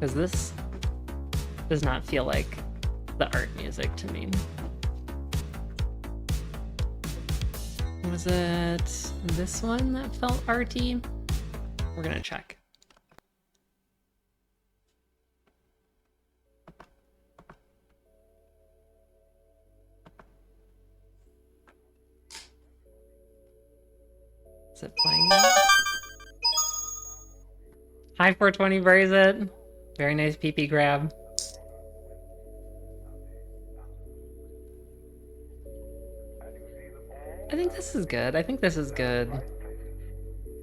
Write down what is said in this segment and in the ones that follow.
Because this does not feel like the art music to me. Was it this one that felt arty? We're gonna check. Is it playing now? Hi 420 Braze it. Very nice PP grab. I think this is good. I think this is good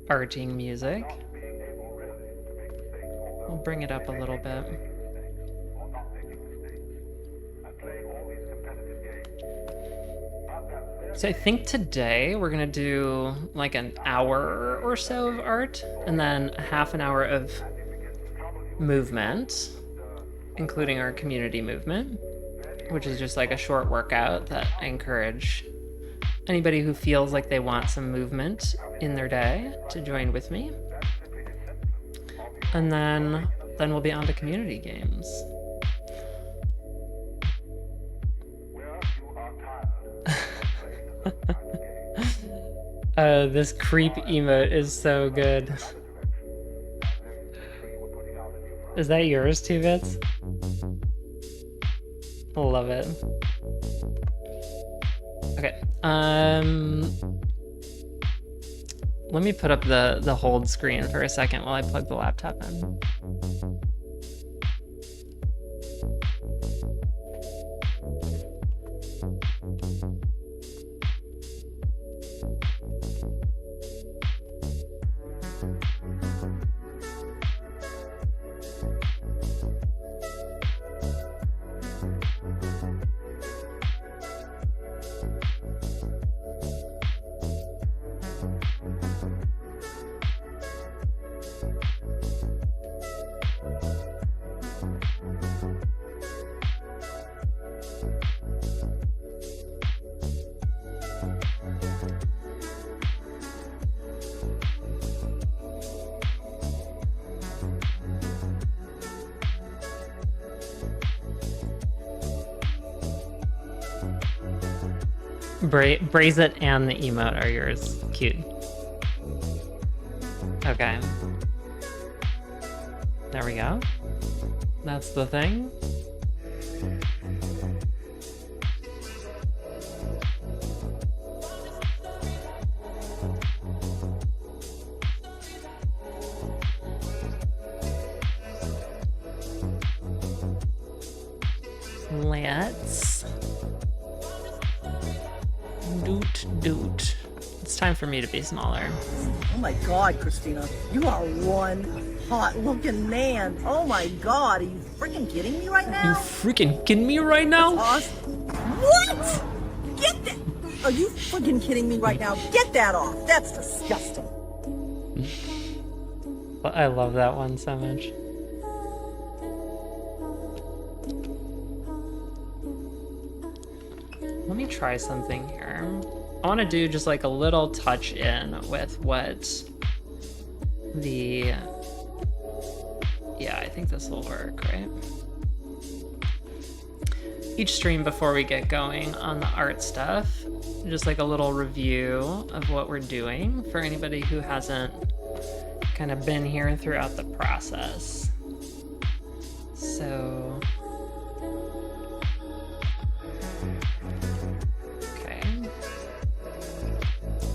arting music. We'll bring it up a little bit. So I think today we're gonna do like an hour or so of art and then a half an hour of movement, including our community movement, which is just like a short workout that I encourage anybody who feels like they want some movement in their day to join with me. And then we'll be on to community games. This creep emote is so good. Is that yours, 2bits? Love it. Okay. Let me put up the hold screen for a second while I plug the laptop in. Braze it and the emote are yours. Cute. Okay. There we go. That's the thing. Let's doot. It's time for me to be smaller. Oh my God, Christina, you are one hot-looking man. Oh my God, are you freaking kidding me right You now? freaking kidding me right now? Awesome. What? Get that! Are you freaking kidding me right now? Get that off. That's disgusting. I love that one so much. Let me try something here. I want to do just like a little touch in with what the... Yeah, I think this will work, right? Each stream before we get going on the art stuff, just like a little review of what we're doing for anybody who hasn't kind of been here throughout the process. So...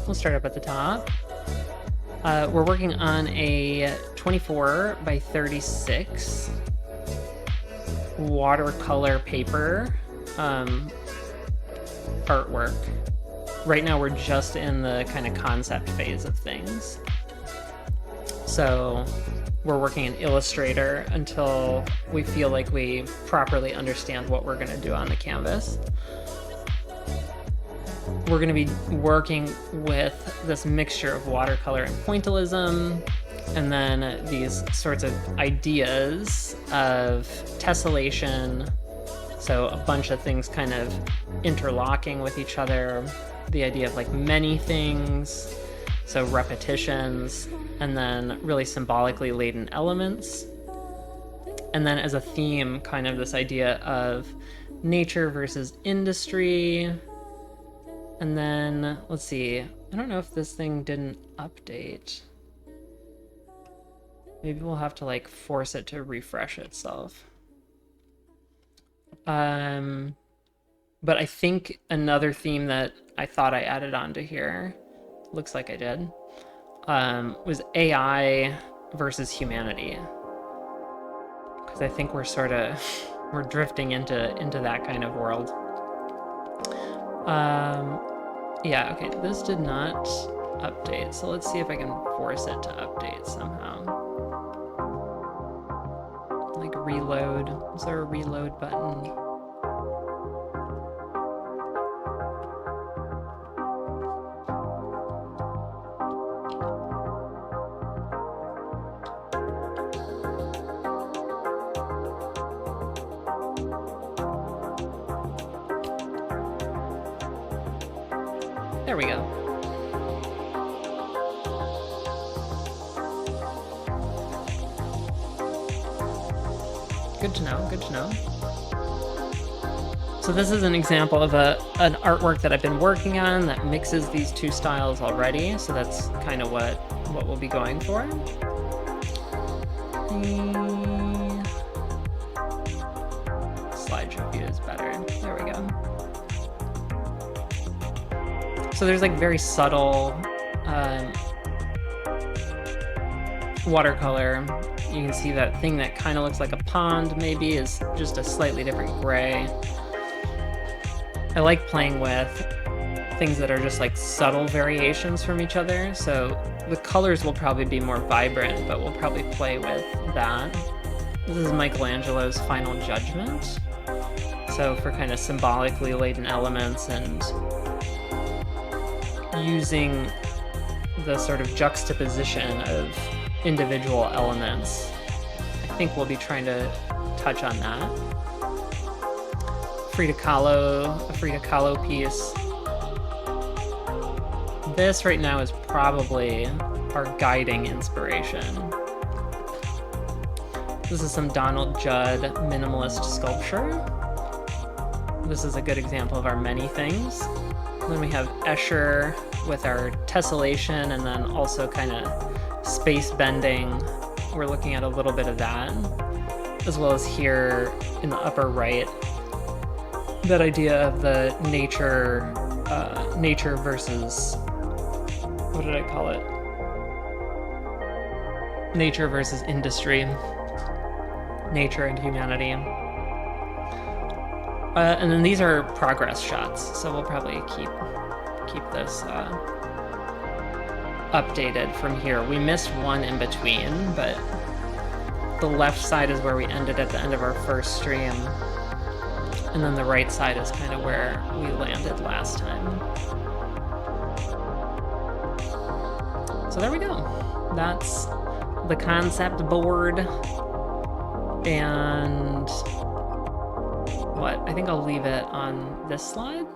We'll start up at the top. We're working on a 24 by 36 watercolor paper artwork. Right now we're just in the kind of concept phase of things. So we're working in Illustrator until we feel like we properly understand what we're going to do on the canvas. We're going to be working with this mixture of watercolor and pointillism, and then these sorts of ideas of tessellation, so a bunch of things kind of interlocking with each other, the idea of like many things, so repetitions, and then really symbolically laden elements. And then as a theme, kind of this idea of nature versus industry. And then, let's see, I don't know if this thing didn't update. Maybe we'll have to like force it to refresh itself. But I think another theme that I thought I added onto here, looks like I did, was AI versus humanity. Because I think we're sort of, we're drifting into that kind of world. Yeah, okay, this did not update, so let's see if I can force it to update somehow. Like reload, is there a reload button? There we go. Good to know, good to know. So this is an example of an artwork that I've been working on that mixes these two styles already. So that's kind of what we'll be going for. Slideshow view is better. There we go. So there's like very subtle watercolor. You can see that thing that kind of looks like a pond maybe is just a slightly different gray. I like playing with things that are just like subtle variations from each other. So the colors will probably be more vibrant, but we'll probably play with that. This is Michelangelo's Final Judgment. So for kind of symbolically laden elements and using the sort of juxtaposition of individual elements, I think we'll be trying to touch on that. A Frida Kahlo piece. This right now is probably our guiding inspiration. This is some Donald Judd minimalist sculpture. This is a good example of our many things. Then we have Escher with our tessellation and then also kind of space bending. We're looking at a little bit of that, as well as here in the upper right, that idea of the nature versus, what did I call it? Nature versus industry, nature and humanity. And then these are progress shots, so we'll probably keep this updated from here. We missed one in between, but the left side is where we ended at the end of our first stream, and then the right side is kind of where we landed last time. So there we go. That's the concept board, and what? I think I'll leave it on this slide.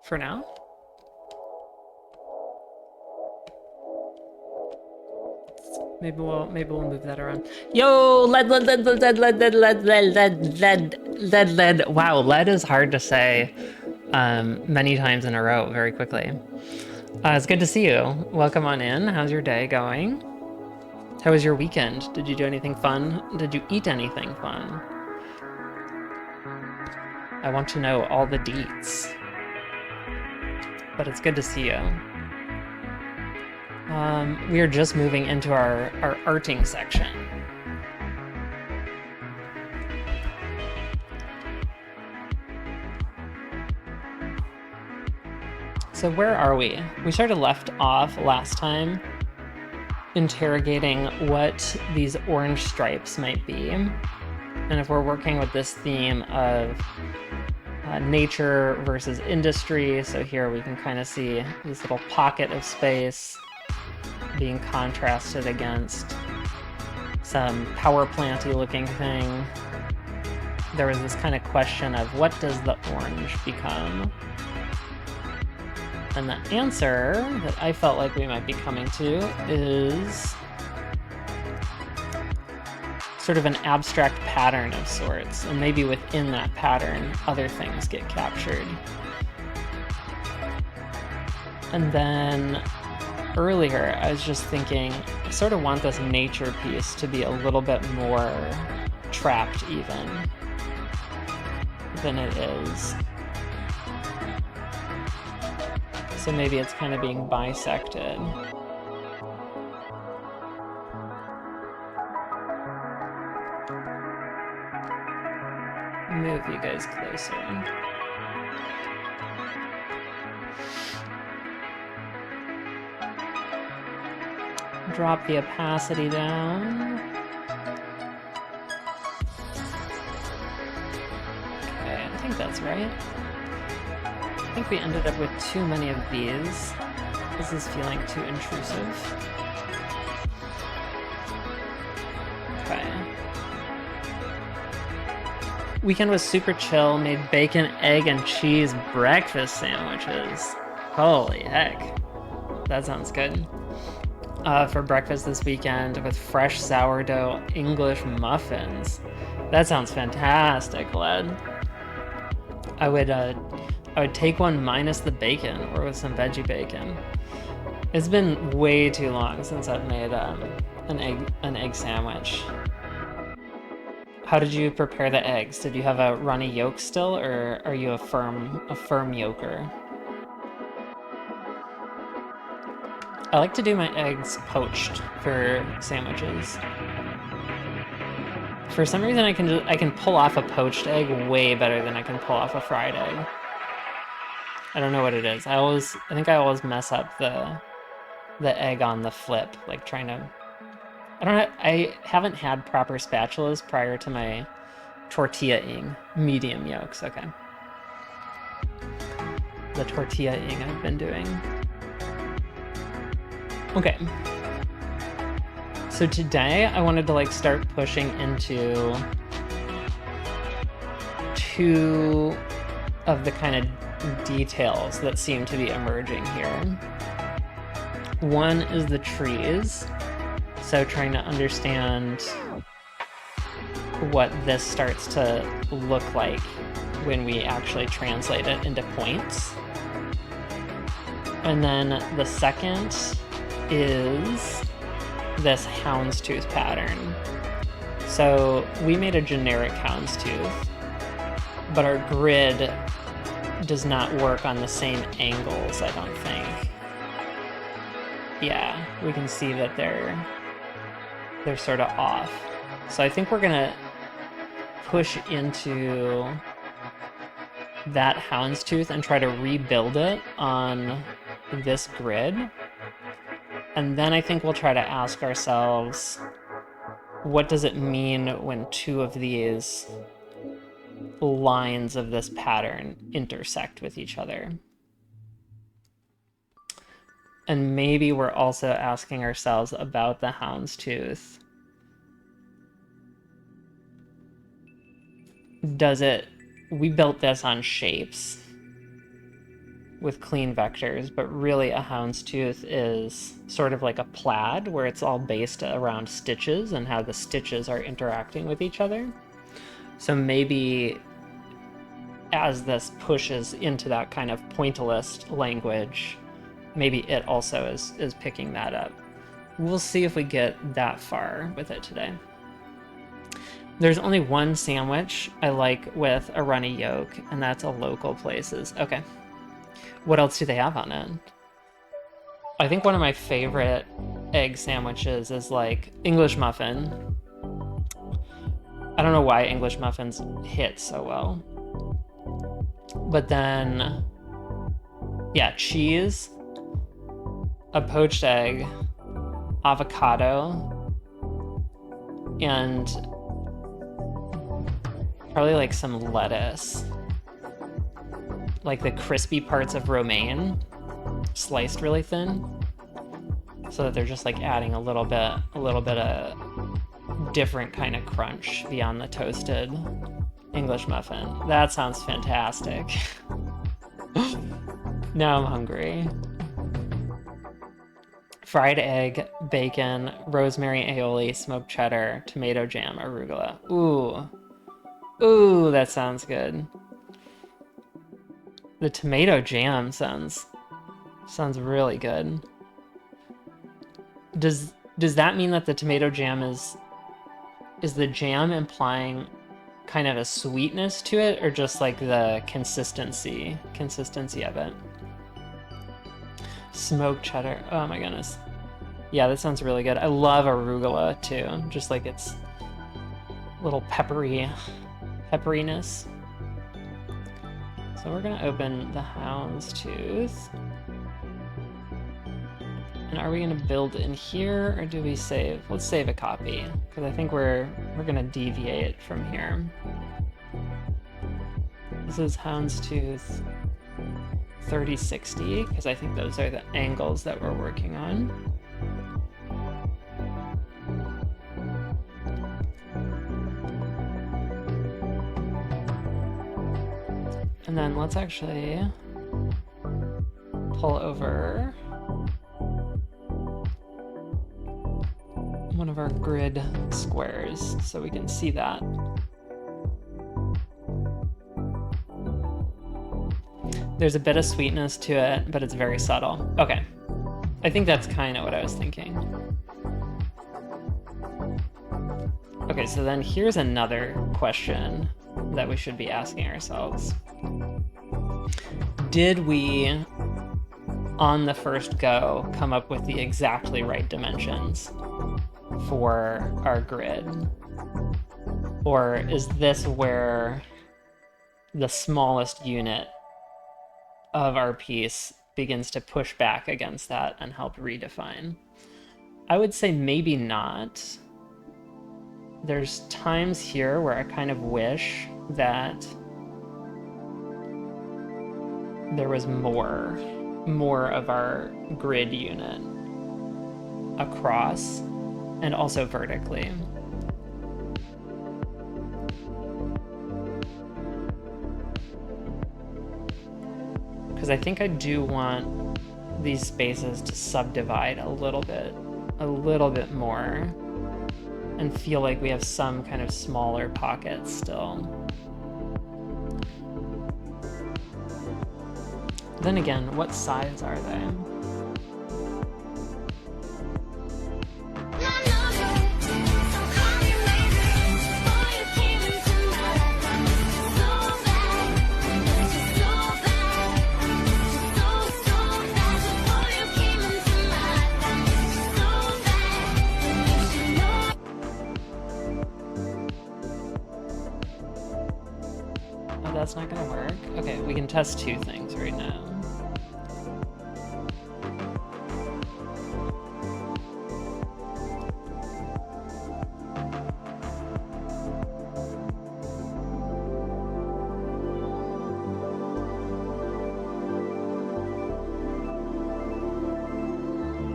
For now. Maybe we'll move that around. Yo, lead. Wow, lead is hard to say many times in a row very quickly. It's good to see you. Welcome on in. How's your day going? How was your weekend? Did you do anything fun? Did you eat anything fun? I want to know all the deets. But it's good to see you. We are just moving into our arting section. So where are we? We sort of left off last time interrogating what these orange stripes might be. And if we're working with this theme of nature versus industry, so here we can kind of see this little pocket of space being contrasted against some power planty looking thing. There was this kind of question of what does the orange become? And the answer that I felt like we might be coming to is sort of an abstract pattern of sorts, and maybe within that pattern, other things get captured. And then earlier, I was just thinking, I sort of want this nature piece to be a little bit more trapped even than it is. So maybe it's kind of being bisected. Move you guys closer. Drop the opacity down. Okay, I think that's right. I think we ended up with too many of these. This is feeling too intrusive. Okay. Weekend was super chill, made bacon, egg, and cheese breakfast sandwiches. Holy heck. That sounds good. For breakfast this weekend with fresh sourdough English muffins. That sounds fantastic, Led. I would take one minus the bacon or with some veggie bacon. It's been way too long since I've made an egg sandwich. How did you prepare the eggs? Did you have a runny yolk still, or are you a firm yolker? I like to do my eggs poached for sandwiches. For some reason, I can pull off a poached egg way better than I can pull off a fried egg. I don't know what it is. I think I always mess up the egg on the flip, like trying to. I haven't had proper spatulas prior to my tortilla-ing medium yolks. Okay. The tortilla-ing I've been doing. Okay. So today I wanted to start pushing into two of the kind of details that seem to be emerging here. One is the trees. So trying to understand what this starts to look like when we actually translate it into points. And then the second is this houndstooth pattern. So we made a generic houndstooth, but our grid does not work on the same angles, I don't think. Yeah, we can see that they're sort of off. So I think we're gonna push into that houndstooth and try to rebuild it on this grid. And then I think we'll try to ask ourselves, what does it mean when two of these lines of this pattern intersect with each other? And maybe we're also asking ourselves about the houndstooth. We built this on shapes with clean vectors, but really a houndstooth is sort of like a plaid where it's all based around stitches and how the stitches are interacting with each other. So maybe as this pushes into that kind of pointillist language, maybe it also is picking that up. We'll see if we get that far with it today. There's only one sandwich I like with a runny yolk, and that's a Local Places. Okay. What else do they have on it? I think one of my favorite egg sandwiches is English muffin. I don't know why English muffins hit so well. But then, yeah, cheese, a poached egg, avocado, and probably some lettuce. The crispy parts of romaine, sliced really thin, so that they're just adding a little bit of different kind of crunch beyond the toasted English muffin. That sounds fantastic. Now I'm hungry. Fried egg, bacon, rosemary aioli, smoked cheddar, tomato jam, arugula. Ooh. Ooh, that sounds good. The tomato jam sounds really good. Does that mean that the tomato jam is the jam implying kind of a sweetness to it, or just like the consistency of it? Smoked cheddar. Oh my goodness. Yeah, that sounds really good. I love arugula too, just like its little pepperiness. So we're gonna open the houndstooth. And are we gonna build in here, or do we save? Let's save a copy, because I think we're gonna deviate from here. This is houndstooth 3060, because I think those are the angles that we're working on. And then let's actually pull over one of our grid squares so we can see that. There's a bit of sweetness to it, but it's very subtle. Okay. I think that's kind of what I was thinking. Okay, so then here's another question that we should be asking ourselves. Did we, on the first go, come up with the exactly right dimensions for our grid? Or is this where the smallest unit of our piece begins to push back against that and help redefine? I would say maybe not. There's times here where I kind of wish that there was more of our grid unit across and also vertically. Because I think I do want these spaces to subdivide a little bit more, and feel like we have some kind of smaller pockets still. Then again, what sides are they? Oh, that's not gonna work? Okay, we can test two things right now.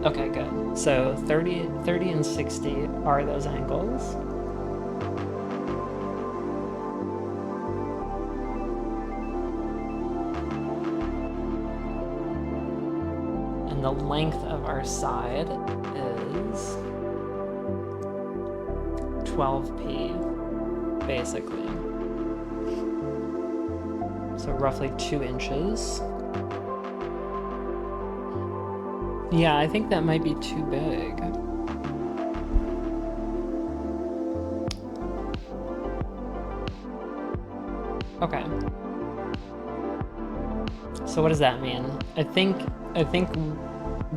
Okay, good. So 30 and 60 are those angles. And the length of our side is 12p, basically. So roughly 2 inches. Yeah, I think that might be too big. Okay. So what does that mean? I think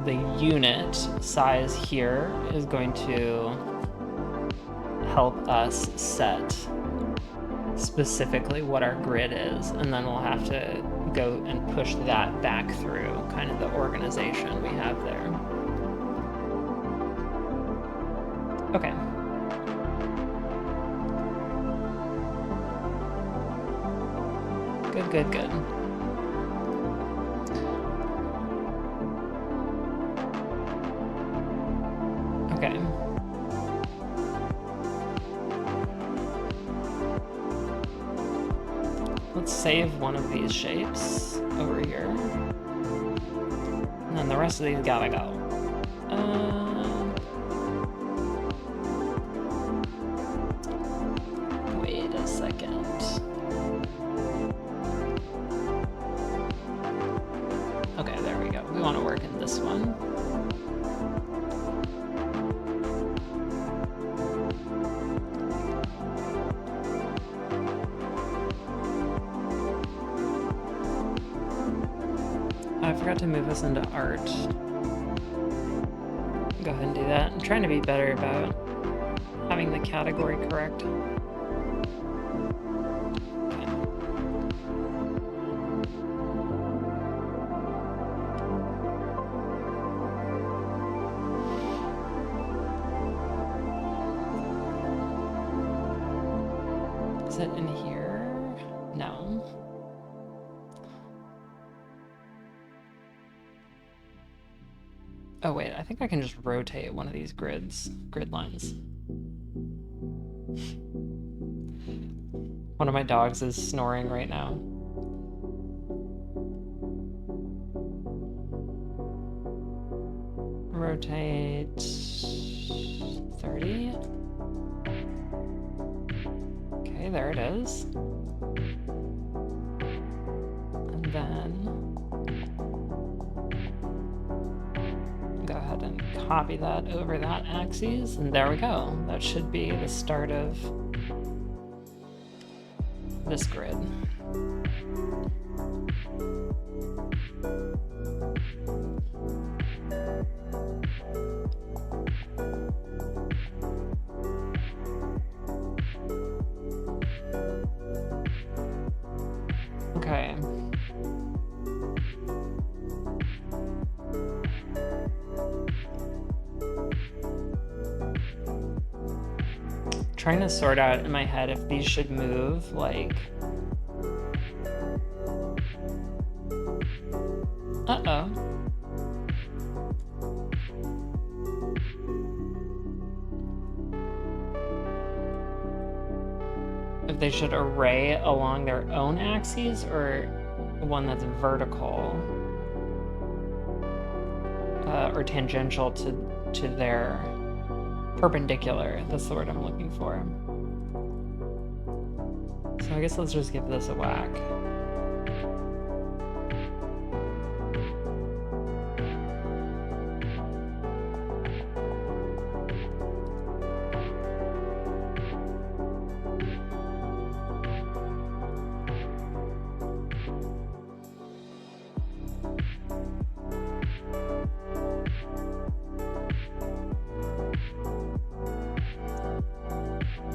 the unit size here is going to help us set specifically what our grid is, and then we'll have to go and push that back through kind of the organization we have there. Okay. Good, good, good. Okay. Let's save one of these shapes over here. rest of these gotta go. Wait a second. Okay, there we go. We want to work in this one. I forgot to move this into art. Go ahead and do that. I'm trying to be better about having the category correct. Is it in here? No. Oh wait, I think I can just rotate one of these grid lines. One of my dogs is snoring right now. Rotate 30. Okay, there it is. And then go ahead and copy that over that axis, and there we go. That should be the start of this grid. Okay. Trying to sort out in my head if these should move, like... Uh-oh. If they should array along their own axes, or one that's vertical, or tangential to their perpendicular. That's the word I'm looking for. So I guess let's just give this a whack.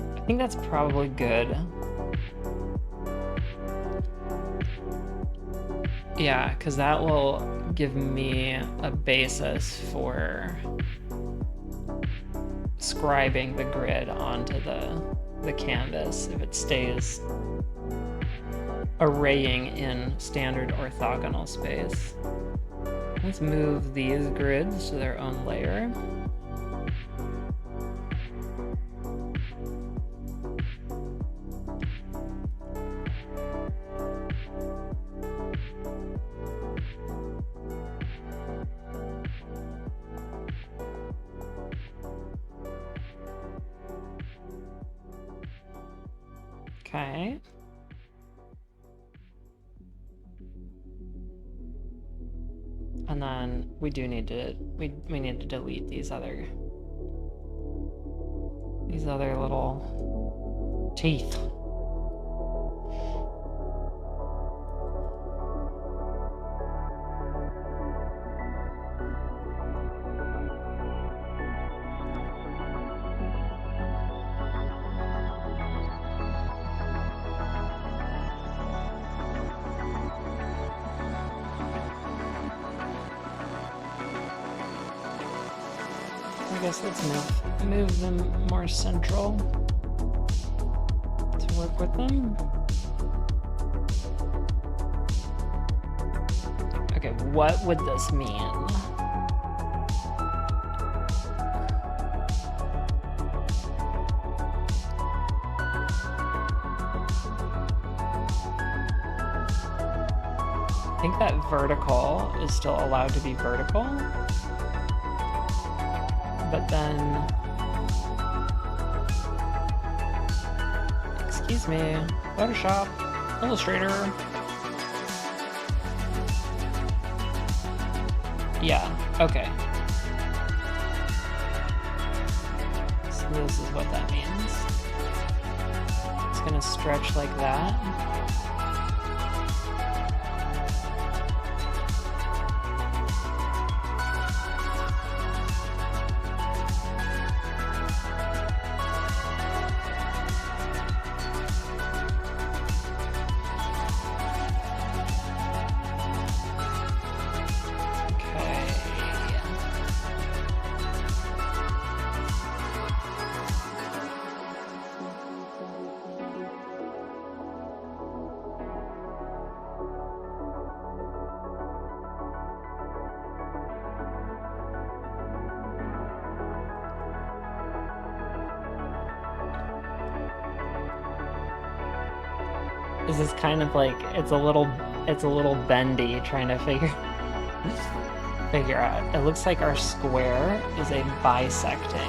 I think that's probably good. Yeah, because that will give me a basis for scribing the grid onto the canvas if it stays arraying in standard orthogonal space. Let's move these grids to their own layer. Okay. And then we do need to we need to delete these other little teeth. I guess let's move them more central to work with them. Okay, what would this mean? I think that vertical is still allowed to be vertical. But then... Excuse me. Photoshop. Illustrator. Yeah, okay. So this is what that means. It's gonna stretch like that. This is kind of like, it's a little bendy trying to figure out. It looks like our square is a bisecting.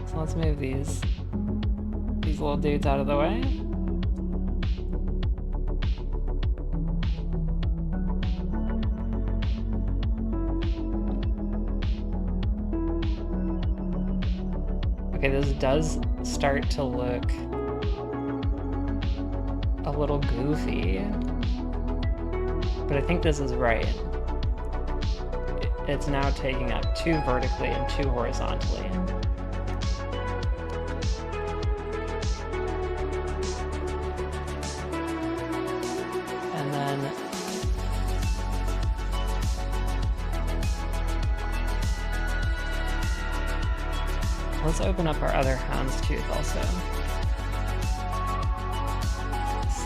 So let's move these little dudes out of the way. Okay, this does start to look a little goofy, but I think this is right. It's now taking up 2 vertically and 2 horizontally. And then let's open up our other houndstooth also.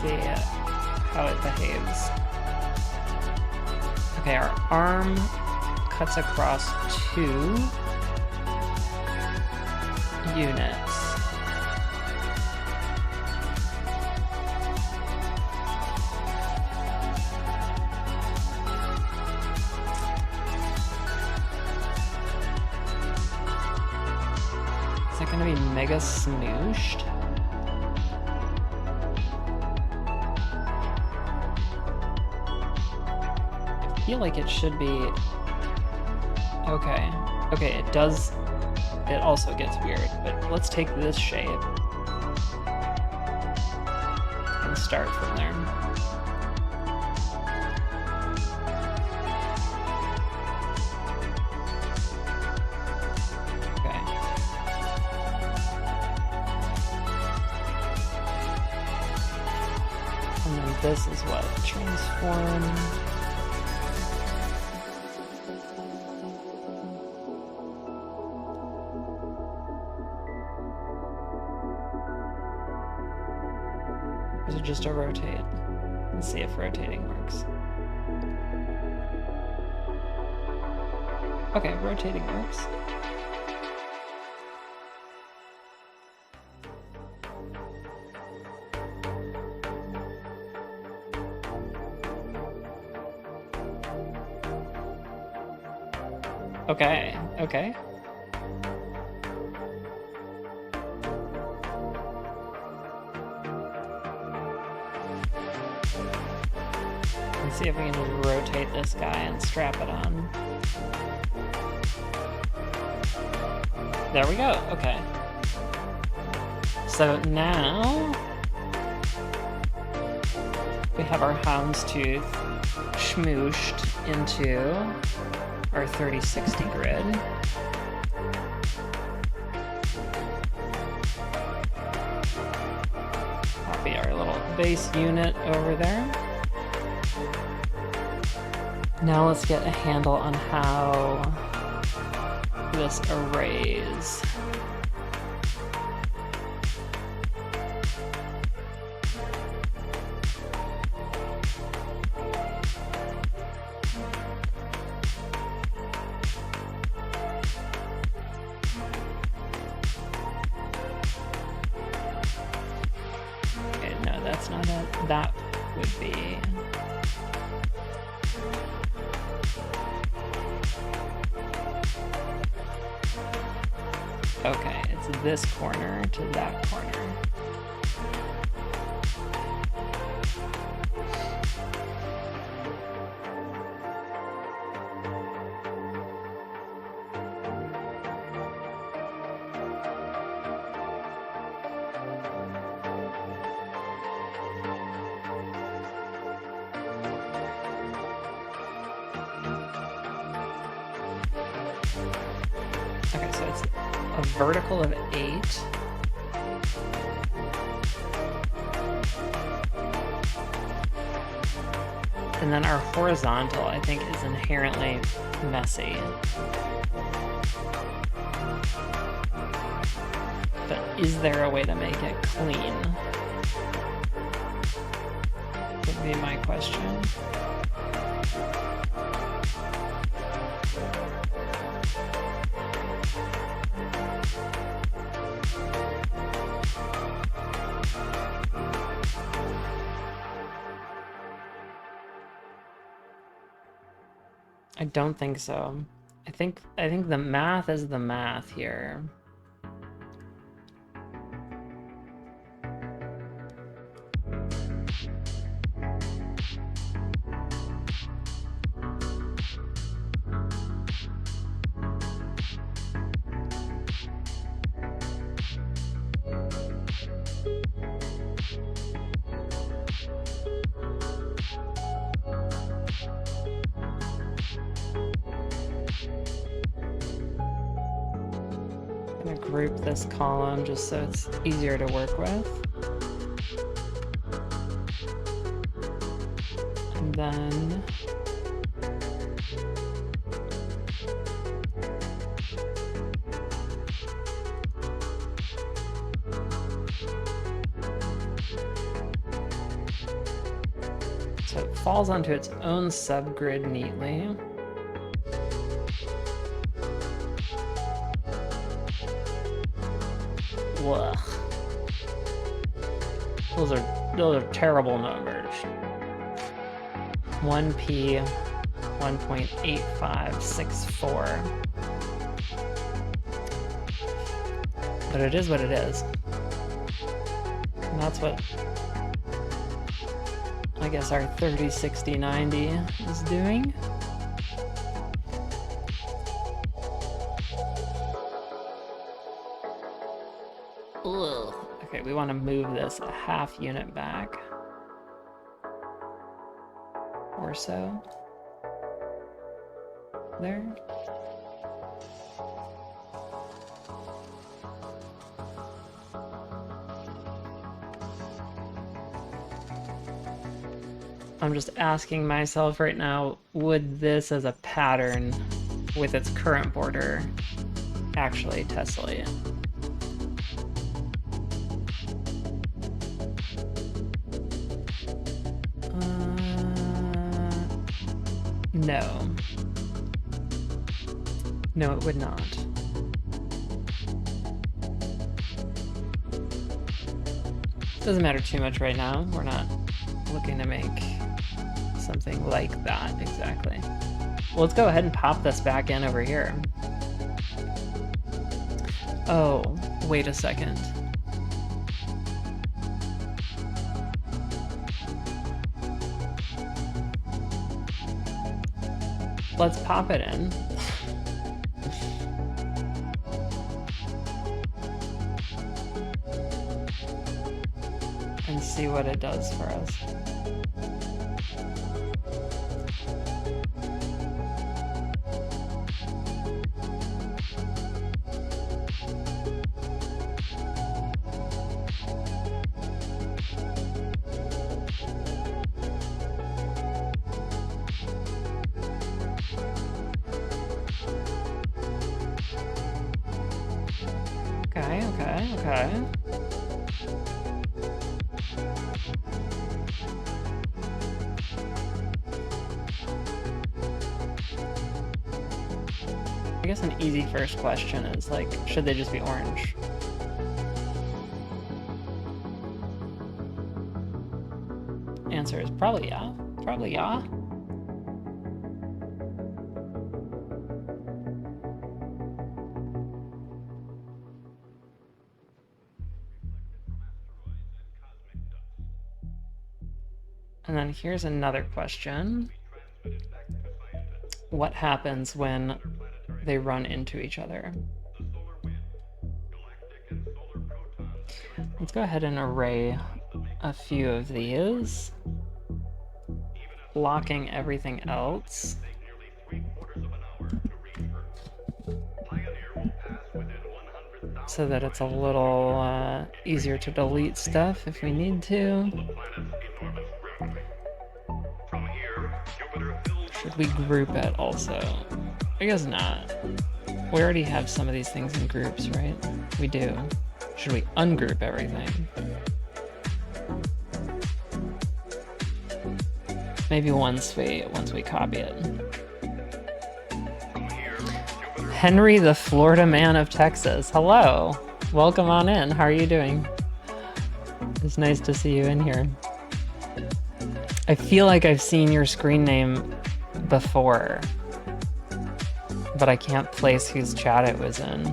See how it behaves. Okay, our arm cuts across 2 units. Is it gonna be mega smooshed? I feel like it should be... Okay. Okay, it does... It also gets weird, but let's take this shape and start from there. Okay. And then this is what? Transform... Or is it just a rotate? Let's see if rotating works. Okay, rotating works. Okay, okay. Let's see if we can just rotate this guy and strap it on. There we go, okay. So now we have our houndstooth schmooshed into our 3060 grid. Copy our little base unit over there. Now let's get a handle on how this arrays. that would be. Okay, it's this corner to that corner. Okay, so it's a vertical of 8. And then our horizontal, I think, is inherently messy. But is there a way to make it clean? Would be my question. I don't think so. I think the math is the math here. Group this column just so it's easier to work with. And then so it falls onto its own subgrid neatly. Ugh. Those are terrible numbers. 1p 1.8564. But it is what it is. And that's what I guess our 30, 60, 90 is doing. Okay, we want to move this a half unit back or so. There. I'm just asking myself right now, would this as a pattern with its current border actually tessellate? No. No, it would not. Doesn't matter too much right now. We're not looking to make something like that exactly. Well, let's go ahead and pop this back in over here. Oh, wait a second. Let's pop it in. And see what it does for us. Okay. I guess an easy first question is, like, should they just be orange? Probably yeah. Probably yeah. And then here's another question. What happens when they run into each other? Let's go ahead and array a few of these, blocking everything else. So that it's a little easier to delete stuff if we need to. Should we group it also? I guess not. We already have some of these things in groups, right? We do. Should we ungroup everything? Maybe once we copy it. Henry, the Florida man of Texas. Hello. Welcome on in. How are you doing? It's nice to see you in here. I feel like I've seen your screen name before, but I can't place whose chat it was in.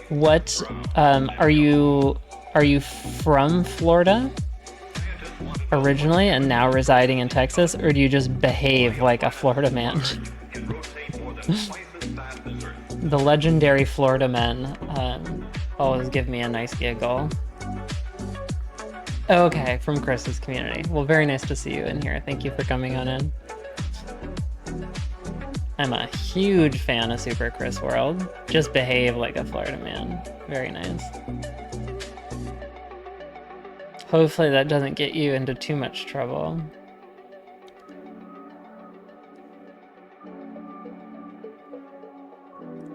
What are you from Florida originally and now residing in Texas, or do you just behave like a Florida man? The legendary Florida men always give me a nice giggle. Okay, from Chris's community. Well, very nice to see you in here. Thank you for coming on in. I'm a huge fan of Super Chris World. Just behave like a Florida man. Very nice. Hopefully that doesn't get you into too much trouble.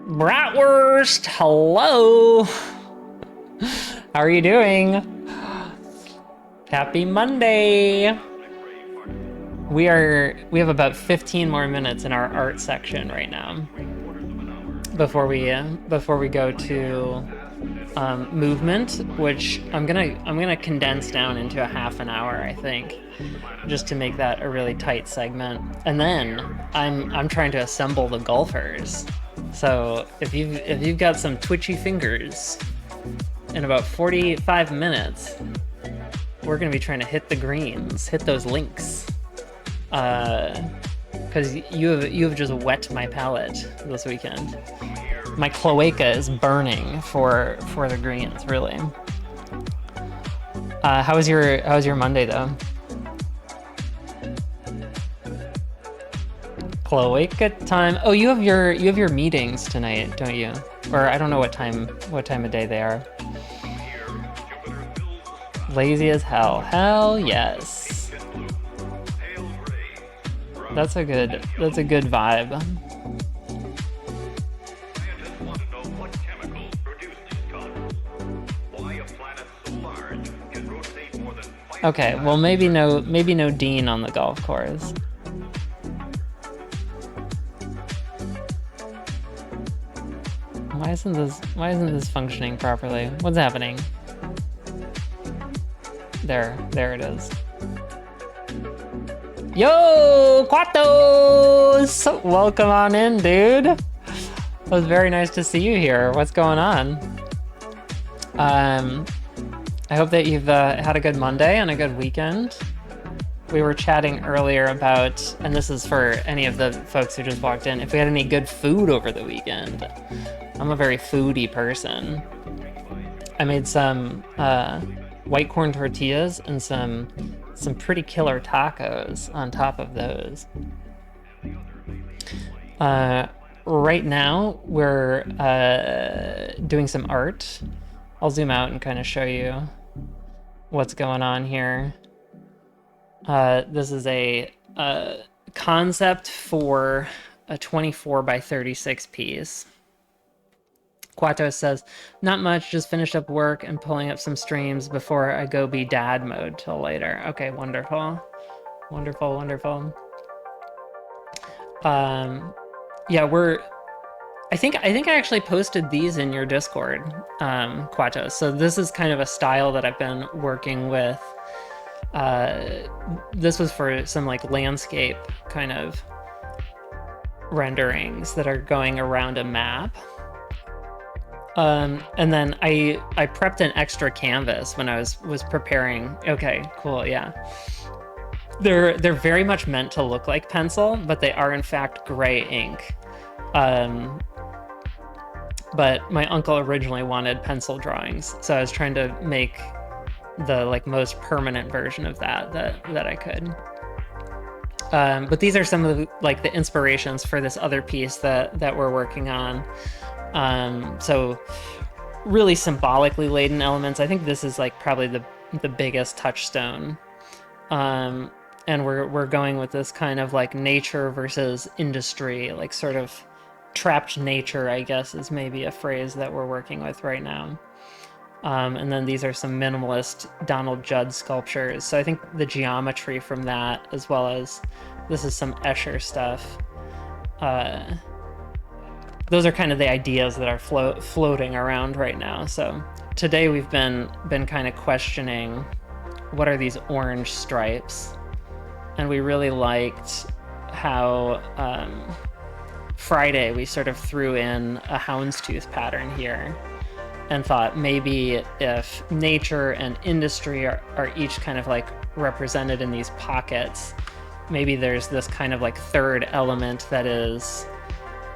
Bratwurst, hello! How are you doing? Happy Monday! We have about 15 more minutes in our art section right now before we go to movement, which I'm gonna condense down into a half an hour, I think, just to make that a really tight segment. And then I'm trying to assemble the golfers. So if you've got some twitchy fingers, in about 45 minutes, we're gonna be trying to hit the greens, hit those links. Because you have just wet my palate this weekend. My cloaca is burning for the greens, really. How was your Monday though? Cloaca time. Oh, you have your meetings tonight, don't you? Or I don't know what time of day they are. Lazy as hell. Hell yes. That's a good vibe. Okay, well maybe no Dean on the golf course. Why isn't this functioning properly? What's happening? There it is. Yo, Quatos! Welcome on in, dude. It was very nice to see you here. What's going on? I hope that you've had a good Monday and a good weekend. We were chatting earlier about, and this is for any of the folks who just walked in, if we had any good food over the weekend. I'm a very foodie person. I made some white corn tortillas and some pretty killer tacos on top of those. Right now, we're doing some art. I'll zoom out and kind of show you what's going on here. This is a concept for a 24 by 36 piece. Quato says, not much, just finished up work and pulling up some streams before I go be dad mode till later. Okay, wonderful. Wonderful. Yeah, I actually posted these in your Discord, Quato. So this is kind of a style that I've been working with. This was for some like landscape kind of renderings that are going around a map. And then I prepped an extra canvas when I was preparing. Okay, cool, yeah. They're very much meant to look like pencil, but they are in fact gray ink. But my uncle originally wanted pencil drawings, so I was trying to make the like most permanent version of that I could. But these are some of the, like the inspirations for this other piece that we're working on. So really symbolically laden elements. I think this is like probably the biggest touchstone. And we're going with this kind of like nature versus industry, like sort of trapped nature, I guess, is maybe a phrase that we're working with right now. And then these are some minimalist Donald Judd sculptures. So I think the geometry from that, as well as this is some Escher stuff. Those are kind of the ideas that are floating around right now. So today we've been kind of questioning what are these orange stripes, and we really liked how Friday we sort of threw in a houndstooth pattern here, and thought maybe if nature and industry are each kind of like represented in these pockets, maybe there's this kind of like third element that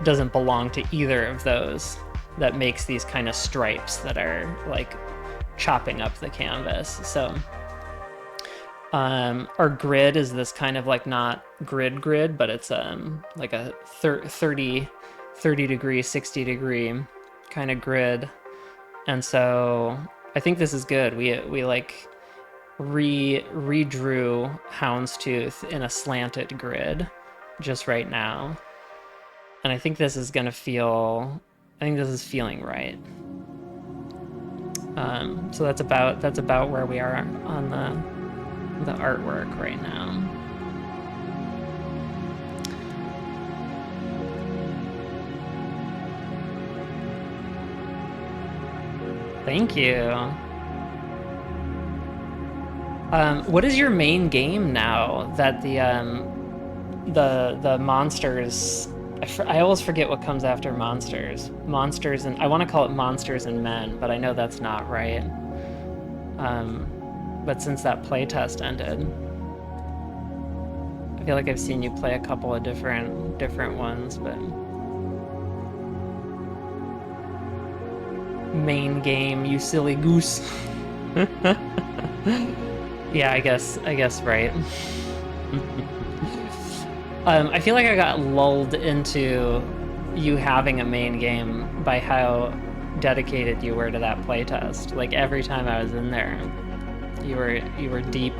doesn't belong to either of those, that makes these kind of stripes that are like chopping up the canvas. So our grid is this kind of like not grid, but it's like a 30 degree, 60 degree kind of grid. And so I think this is good. We like redrew houndstooth in a slanted grid just right now. And I think this is gonna feel, I think this is feeling right. So that's about where we are on the artwork right now. Thank you. What is your main game now that the monsters? I always forget what comes after monsters. Monsters and I want to call it Monsters and Men, but I know that's not right. But since that playtest ended, I feel like I've seen you play a couple of different ones, but main game, you silly goose. Yeah, I guess right. I feel like I got lulled into you having a main game by how dedicated you were to that playtest. Like every time I was in there, you were deep.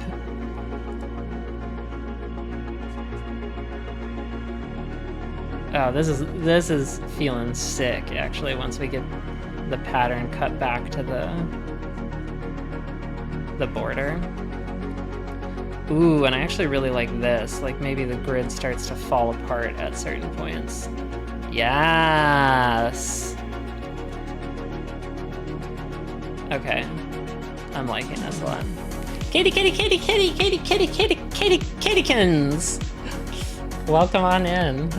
Oh, this is feeling sick actually once we get the pattern cut back to the border. Ooh, and I actually really like this. Like maybe the grid starts to fall apart at certain points. Yes. Okay. I'm liking this a lot. Kitty-kitty-kitty-kitty-kitty-kitty-kitty-kittykins! Welcome on in.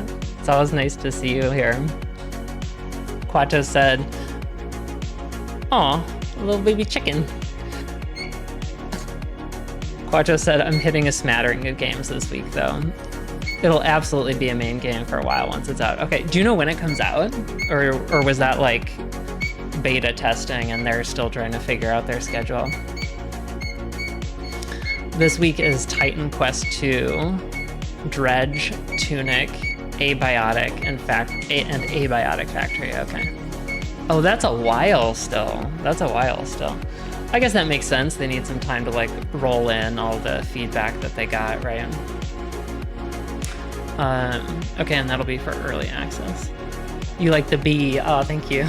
It's always nice to see you here. Quato said, "Aw, a little baby chicken." Quattro said, "I'm hitting a smattering of games this week, though. It'll absolutely be a main game for a while once it's out." Okay, do you know when it comes out? Or was that like beta testing and they're still trying to figure out their schedule? This week is Titan Quest 2, Dredge, Tunic, Abiotic, and Abiotic Factory. Okay. Oh, that's a while still. I guess that makes sense. They need some time to like roll in all the feedback that they got, right? Okay, and that'll be for early access. You like the bee? Oh, thank you.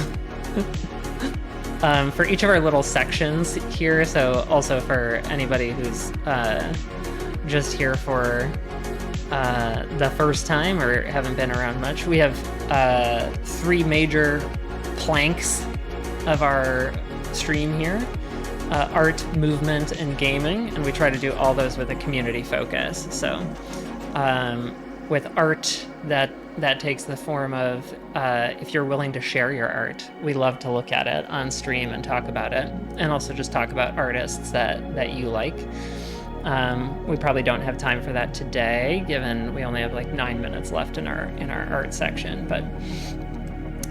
For each of our little sections here, so also for anybody who's just here for the first time or haven't been around much, we have 3 major planks of our stream here. Art, movement, and gaming, and we try to do all those with a community focus. So with art, that takes the form of if you're willing to share your art, we love to look at it on stream and talk about it, and also just talk about artists that you like. We probably don't have time for that today, given we only have like 9 minutes left in our art section. But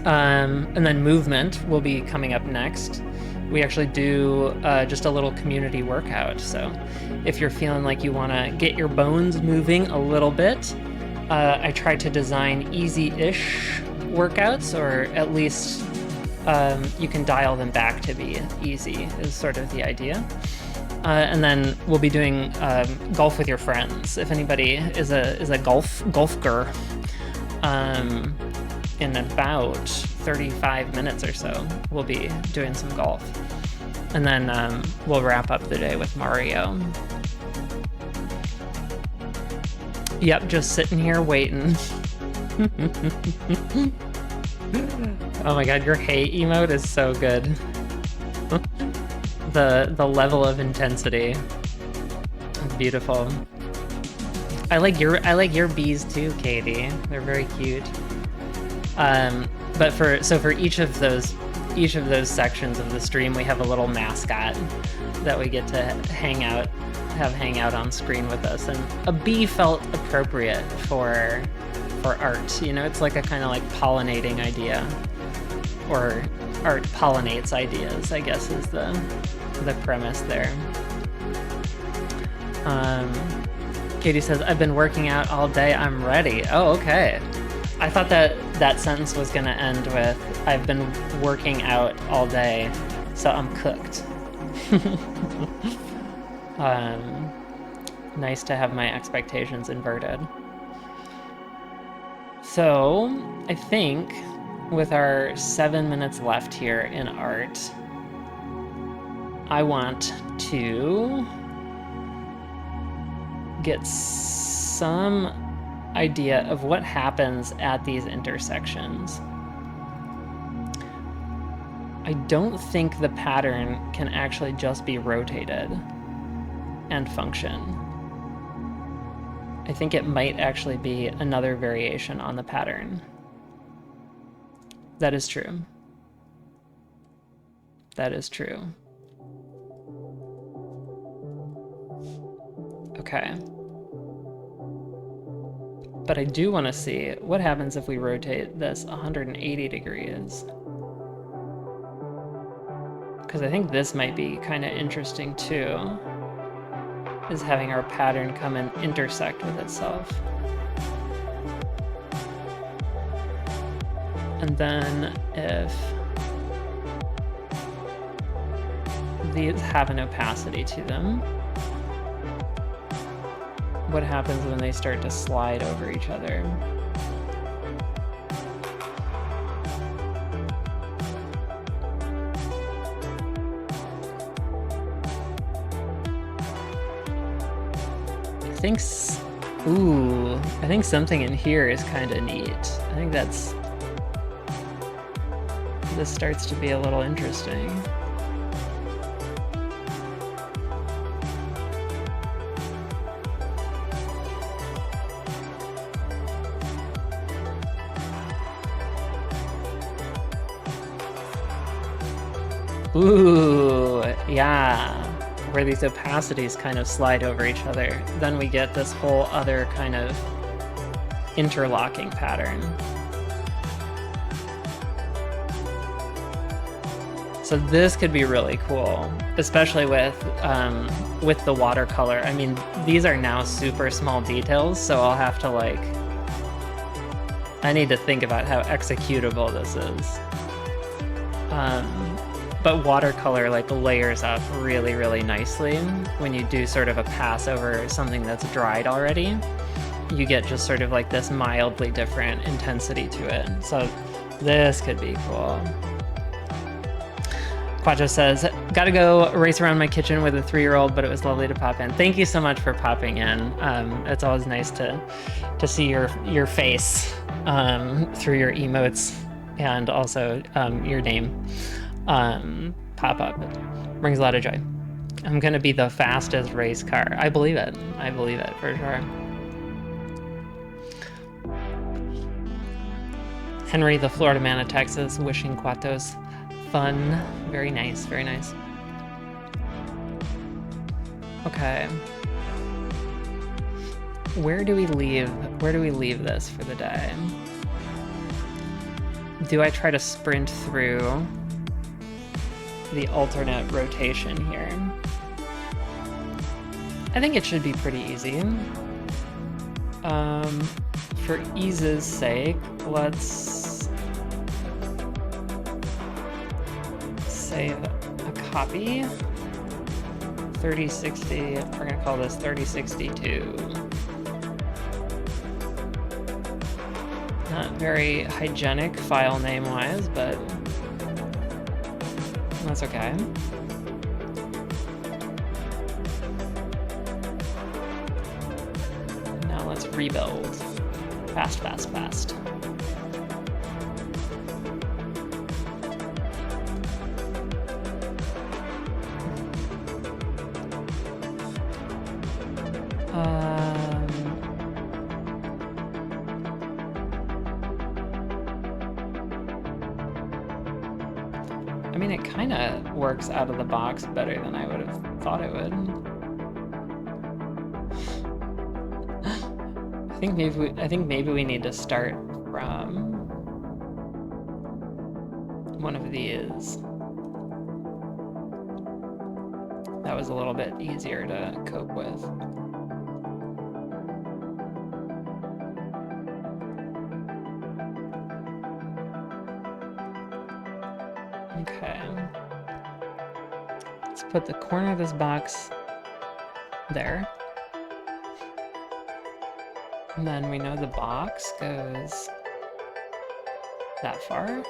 and then movement will be coming up next. We actually do just a little community workout. So if you're feeling like you want to get your bones moving a little bit, I try to design easy-ish workouts, or at least you can dial them back to be easy, is sort of the idea. And then we'll be doing golf with your friends. If anybody is a golfer, in about 35 minutes or so, we'll be doing some golf. And then we'll wrap up the day with Mario. Yep, just sitting here waiting. Oh my god, your hate emote is so good. The level of intensity. It's beautiful. I like your bees too, Katie. They're very cute. But for each of those sections of the stream, we have a little mascot that we get to hang out on screen with us, and a bee felt appropriate for art. You know, it's like a kind of like pollinating idea, or art pollinates ideas, I guess is the premise there. Katie says, I've been working out all day, I'm ready. Oh, okay. I thought that sentence was going to end with, I've been working out all day, so I'm cooked. Nice to have my expectations inverted. So, I think with our 7 minutes left here in art, I want to get some idea of what happens at these intersections. I don't think the pattern can actually just be rotated and function. I think it might actually be another variation on the pattern. That is true. That is true. Okay. But I do want to see what happens if we rotate this 180 degrees. Because I think this might be kind of interesting too, is having our pattern come and intersect with itself. And then if these have an opacity to them, what happens when they start to slide over each other? I think something in here is kind of neat. I think this starts to be a little interesting. Ooh, yeah. Where these opacities kind of slide over each other. Then we get this whole other kind of interlocking pattern. So this could be really cool, especially with the watercolor. I mean, these are now super small details, so I'll have to I need to think about how executable this is. But watercolor layers up really, really nicely. When you do sort of a pass over something that's dried already, you get just sort of this mildly different intensity to it. So this could be cool. Quacho says, gotta go race around my kitchen with a 3-year-old, but it was lovely to pop in. Thank you so much for popping in. It's always nice to see your face through your emotes and also your name pop up. It brings a lot of joy. I'm gonna be the fastest race car. I believe it. I believe it for sure. Henry, the Florida man of Texas, wishing Quatos fun. Very nice, very nice. Okay. Where do we leave this for the day? Do I try to sprint through the alternate rotation here? I think it should be pretty easy. For ease's sake, let's save a copy. 3060, we're gonna call this 3062. Not very hygienic file name-wise, but that's okay. Now let's rebuild. Fast, fast, fast. I mean, it kind of works out of the box better than I would have thought it would. I think maybe we need to start from one of these. That was a little bit easier to cope with. Okay. Let's put the corner of this box there. And then we know the box goes that far.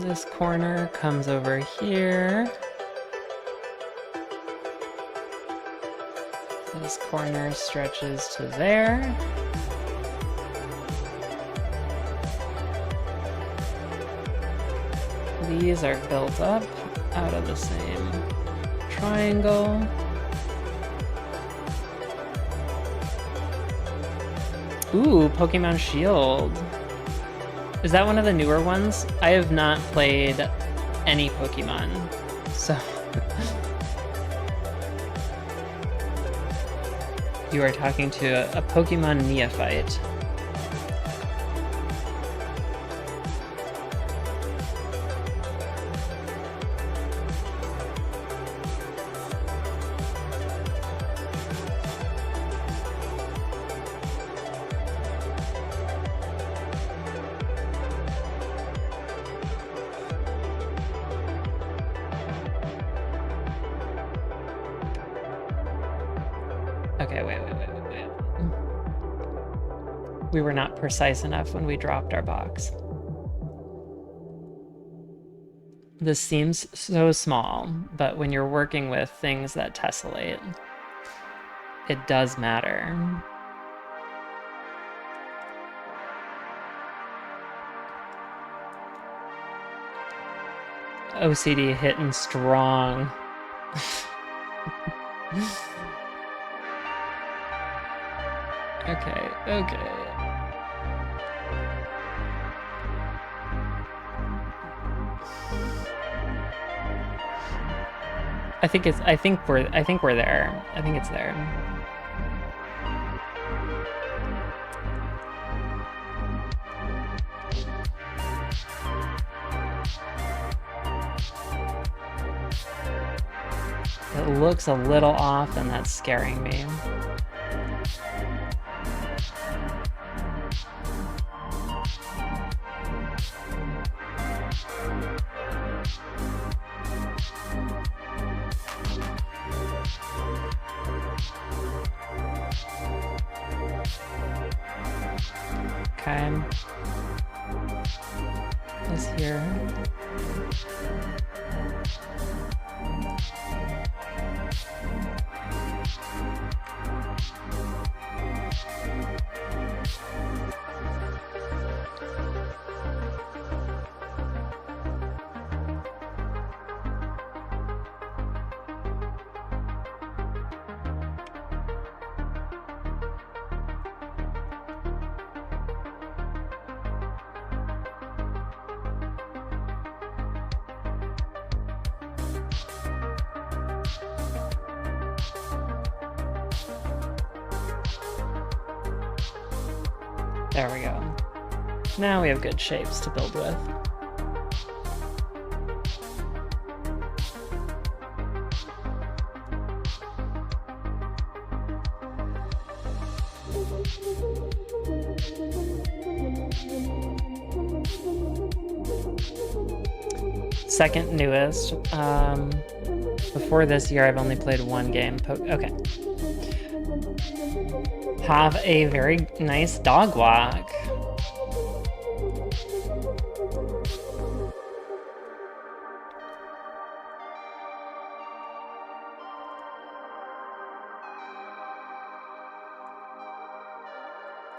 This corner comes over here. This corner stretches to there. These are built up out of the same triangle. Ooh, Pokemon Shield. Is that one of the newer ones? I have not played any Pokemon, so... You are talking to a Pokemon neophyte. Okay, wait. We were not precise enough when we dropped our box. This seems so small, but when you're working with things that tessellate, it does matter. OCD hitting strong. Okay. I think we're there. I think it's there. It looks a little off, and that's scaring me. Okay. is here. There we go. Now we have good shapes to build with. Second newest. Before this year, I've only played one game. Okay. Have a very nice dog walk.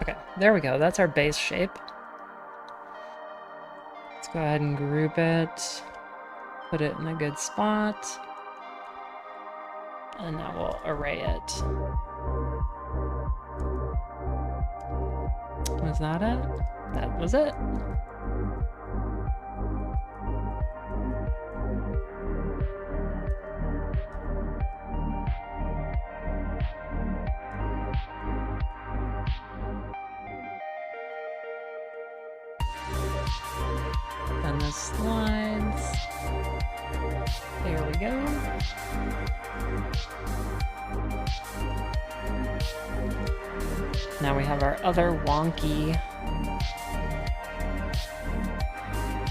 Okay, there we go. That's our base shape. Let's go ahead and group it. Put it in a good spot. And now we'll array it. Was that it? That was it. Then the slides. There we go. Now we have our other wonky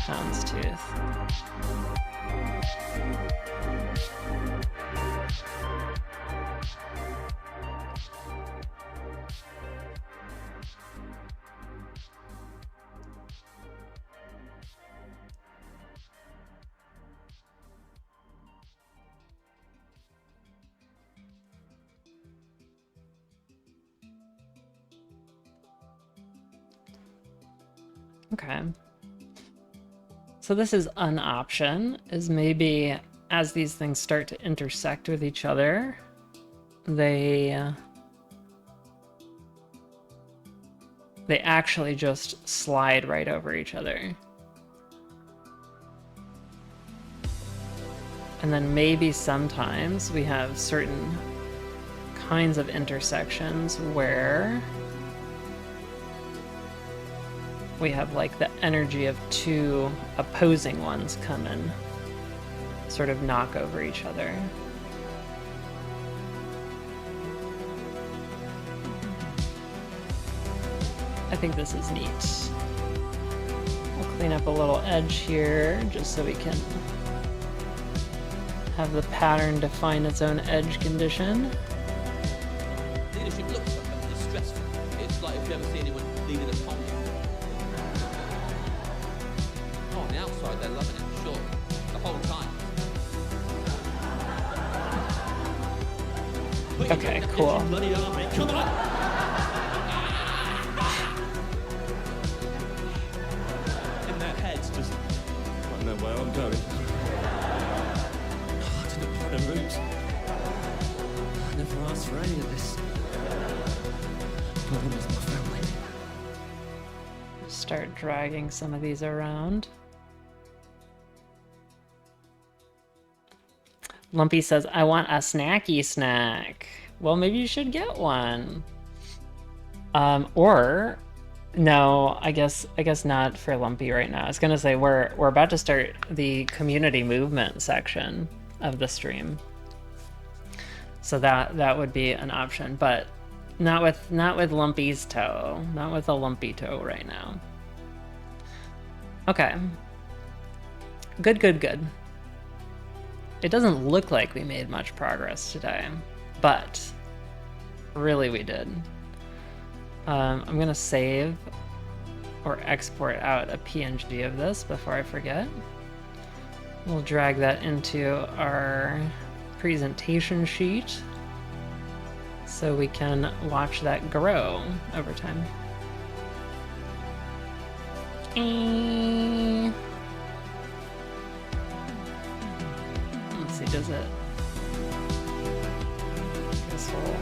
houndstooth. Okay. So this is an option, is maybe as these things start to intersect with each other, they actually just slide right over each other. And then maybe sometimes we have certain kinds of intersections where we have like the energy of two opposing ones come and sort of knock over each other. I think this is neat. We'll clean up a little edge here just so we can have the pattern define its own edge condition. Leadership looks like distressful. It's like if you ever see anyone leading a pond. Oh, on the outside they're loving it, sure. The whole time. Okay, cool. Bloody army, come on! In their heads, just I don't know where I'm going. I didn't plan a route. I never asked for any of this. But I'm with my family. Start dragging some of these around. Lumpy says, I want a snacky snack. Well, maybe you should get one. Or no, I guess not for Lumpy right now. I was gonna say we're about to start the community movement section of the stream. So that would be an option, but not with Lumpy's toe. Not with a lumpy toe right now. Okay. Good. It doesn't look like we made much progress today, but really we did. I'm gonna save or export out a PNG of this before I forget. We'll drag that into our presentation sheet so we can watch that grow over time. Let's see, does it? This will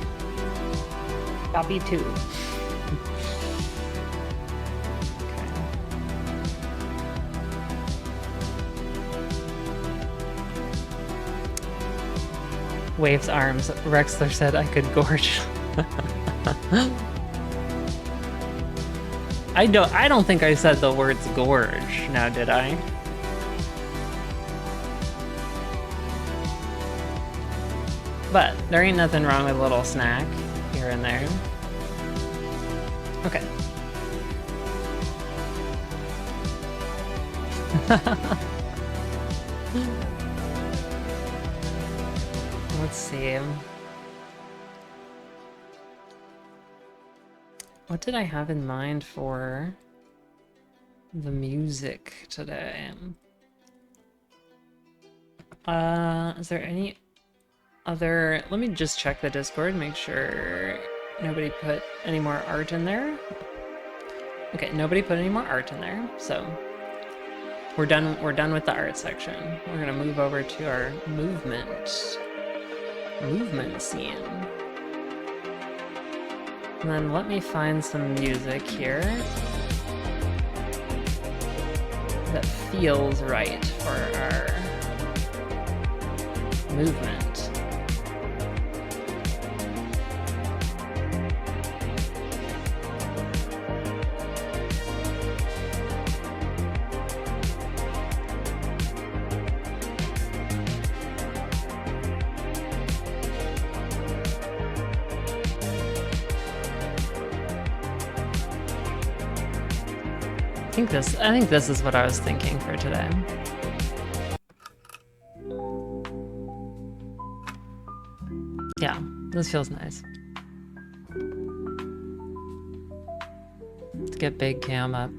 copy too. Waves arms. Rexler said I could gorge. I don't think I said the words gorge, now did I? But there ain't nothing wrong with a little snack here and there. Okay. Let's see. What did I have in mind for the music today? Is there any other... Let me just check the Discord, make sure nobody put any more art in there. Okay, nobody put any more art in there, so we're done with the art section. We're gonna move over to our movement scene. And then let me find some music here that feels right for our movement. I think this is what I was thinking for today. Yeah, this feels nice. Let's get Big Cam up.